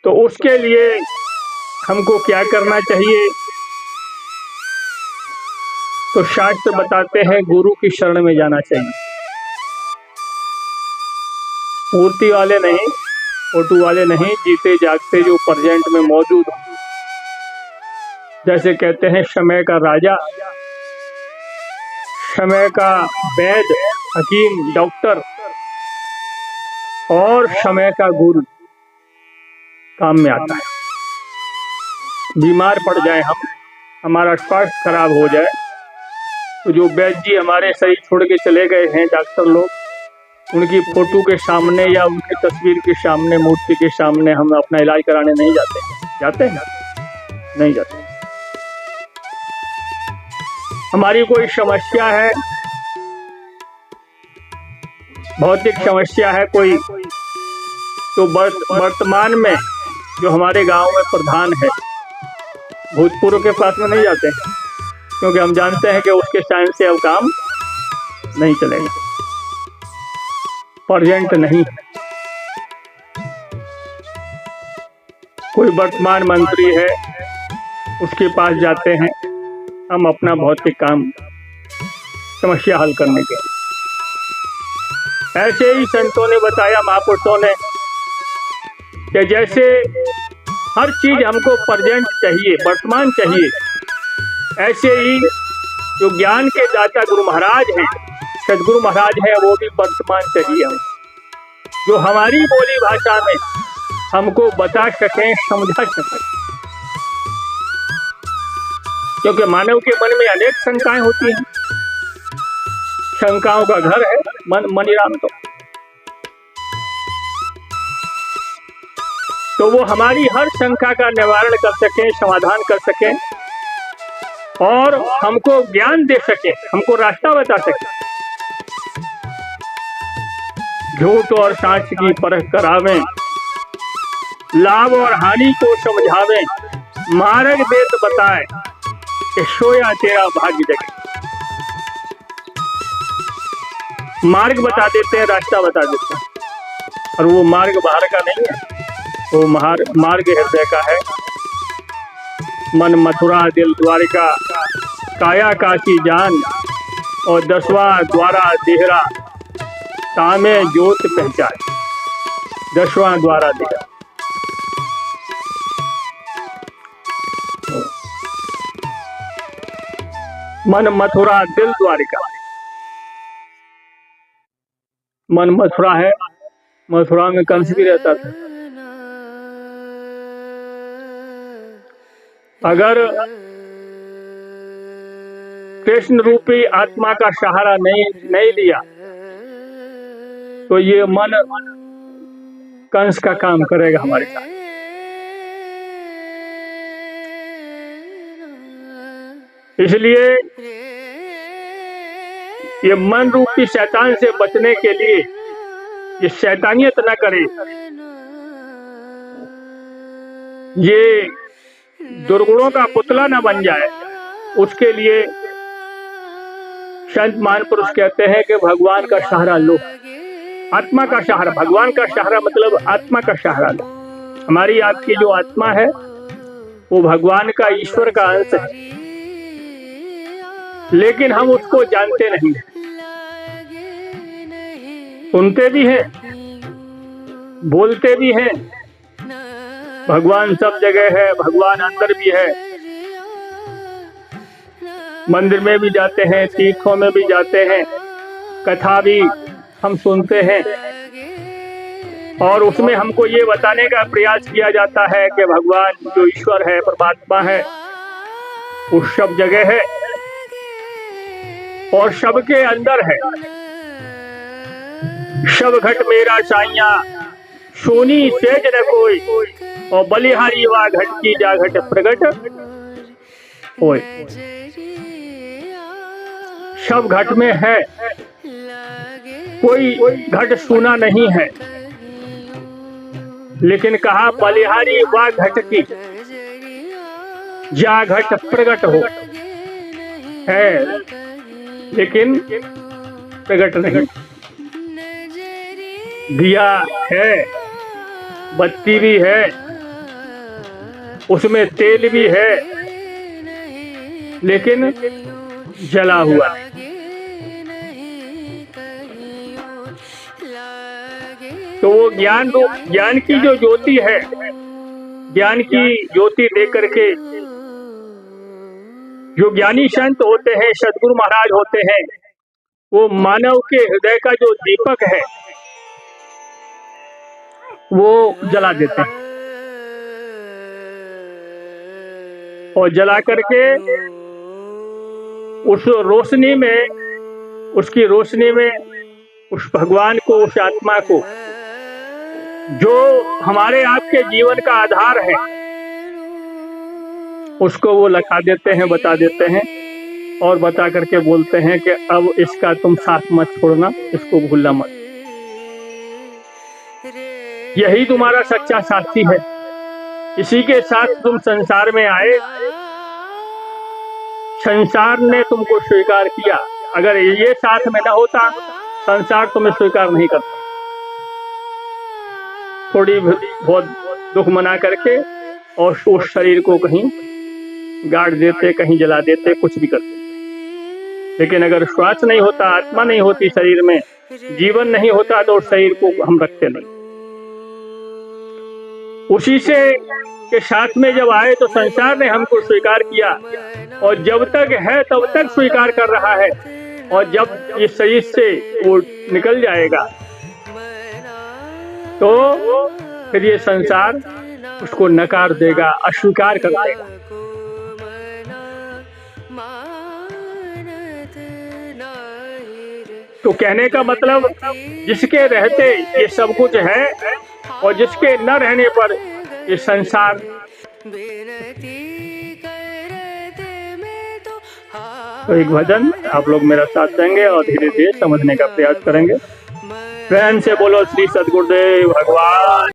तो उसके लिए हमको क्या करना चाहिए? तो शास्त्र बताते हैं गुरु की शरण में जाना चाहिए। मूर्ति वाले नहीं, फोटो वाले नहीं, जीते जागते जो प्रेजेंट में मौजूद हो। जैसे कहते हैं समय का राजा, समय का वैद्य, हकीम, डॉक्टर और समय का गुरु काम में आता है। बीमार पड़ जाए हम, हमारा स्वास्थ्य खराब हो जाए, तो जो वैद्य जी हमारे शरीर छोड़ के चले गए हैं, डॉक्टर लोग, उनकी फोटो के सामने या उनकी तस्वीर के सामने, मूर्ति के सामने हम अपना इलाज कराने नहीं जाते। जाते हैं? नहीं जाते। हमारी कोई समस्या है, भौतिक समस्या है कोई, तो वर्तमान में जो हमारे गांव में प्रधान है, भूतपूर्व के पास में नहीं जाते हैं, क्योंकि हम जानते हैं कि उसके टाइम से अब काम नहीं चलेगा, प्रेजेंट नहीं है। कोई वर्तमान मंत्री है, उसके पास जाते हैं हम अपना भौतिक काम, समस्या हल करने के। ऐसे ही संतों ने बताया, महापुरुषों ने, कि जैसे हर चीज हमको प्रेजेंट चाहिए, वर्तमान चाहिए, ऐसे ही जो ज्ञान के दाता गुरु महाराज हैं, सदगुरु महाराज हैं, वो भी वर्तमान चाहिए हमको, जो हमारी बोली भाषा में हमको बता सकें, समझा सकें। क्योंकि मानव के मन में अनेक शंकाएं होती हैं, शंकाओं का घर है मनीराम। तो वो हमारी हर शंका का निवारण कर सकें, समाधान कर सकें और हमको ज्ञान दे सके, हमको रास्ता बता सके। झूठ और सच की परख करावें, लाभ और हानि को समझावें, मार्ग देत बताए कि सोया तेरा भाग्य जगे। मार्ग बता देते हैं, रास्ता बता देते हैं, और वो मार्ग बाहर का नहीं है, वो मार्ग हृदय का है। मन मथुरा दिल द्वारिका, काया काशी जान, और 10वां द्वारा देहरा, तामे ज्योत पहचान। 10वां द्वारा देहरा, मन मथुरा दिल द्वारिका। मन मथुरा है, मथुरा में कंस भी रहता था। अगर कृष्ण रूपी आत्मा का सहारा नहीं लिया, तो ये मन कंस का काम करेगा हमारे साथ। इसलिए ये मन रूपी शैतान से बचने के लिए ये शैतानियत न करे, ये दुर्गुणों का पुतला न बन जाए, उसके लिए संत महापुरुष कहते हैं कि भगवान का सहारा लो, आत्मा का सहारा। भगवान का सहारा मतलब आत्मा का सहारा लो। हमारी आपकी जो आत्मा है वो भगवान का, ईश्वर का अंश है, लेकिन हम उसको जानते नहीं, सुनते भी हैं, बोलते भी हैं। भगवान सब जगह है, भगवान अंदर भी है, मंदिर में भी जाते हैं, तीर्थों में भी जाते हैं, कथा भी हम सुनते हैं, और उसमें हमको ये बताने का प्रयास किया जाता है कि भगवान जो ईश्वर है, परमात्मा है, वो सब जगह है और सबके अंदर है। सब घट मेरा साइया, सोनी सेज न कोई, और बलिहारी वा घट की जा घट प्रगट होय। सब घट में है, कोई घट सुना नहीं है, लेकिन कहा बलिहारी वा घट की जा घट प्रगट हो है, लेकिन प्रगट नहीं। दिया है, बत्ती भी है, उसमें तेल भी है लेकिन जला हुआ है। तो वो ज्ञान रूप, ज्ञान की जो ज्योति है, ज्ञान की ज्योति दे करके जो ज्ञानी संत होते हैं, सद्गुरु महाराज होते हैं, वो मानव के हृदय का जो दीपक है वो जला देते हैं और जला करके उस रोशनी में, उसकी रोशनी में उस भगवान को, उस आत्मा को, जो हमारे आपके जीवन का आधार है, उसको वो लगा देते हैं, बता देते हैं और बता करके बोलते हैं कि अब इसका तुम साथ मत छोड़ना, इसको भूलना मत। यही तुम्हारा सच्चा साथी है, इसी के साथ तुम संसार में आए, संसार ने तुमको स्वीकार किया। अगर ये साथ में न होता, संसार तुम्हें स्वीकार नहीं करता। थोड़ी बहुत दुख मना करके और उस शरीर को कहीं गाड़ देते, कहीं जला देते, कुछ भी करते। लेकिन अगर श्वास नहीं होता, आत्मा नहीं होती शरीर में, जीवन नहीं होता, तो उस शरीर को हम रखते नहीं। उसी से के साथ में जब आए तो संसार ने हमको स्वीकार किया और जब तक है तब तक स्वीकार कर रहा है, और जब इस शरीर से वो निकल जाएगा तो फिर ये संसार उसको नकार देगा, अस्वीकार कर देगा। तो कहने का मतलब, जिसके रहते ये सब कुछ है और जिसके न रहने पर ये संसार। तो एक भजन आप लोग मेरा साथ देंगे और धीरे धीरे समझने का प्रयास करेंगे। प्रेम से बोलो श्री सद्गुरुदेव भगवान।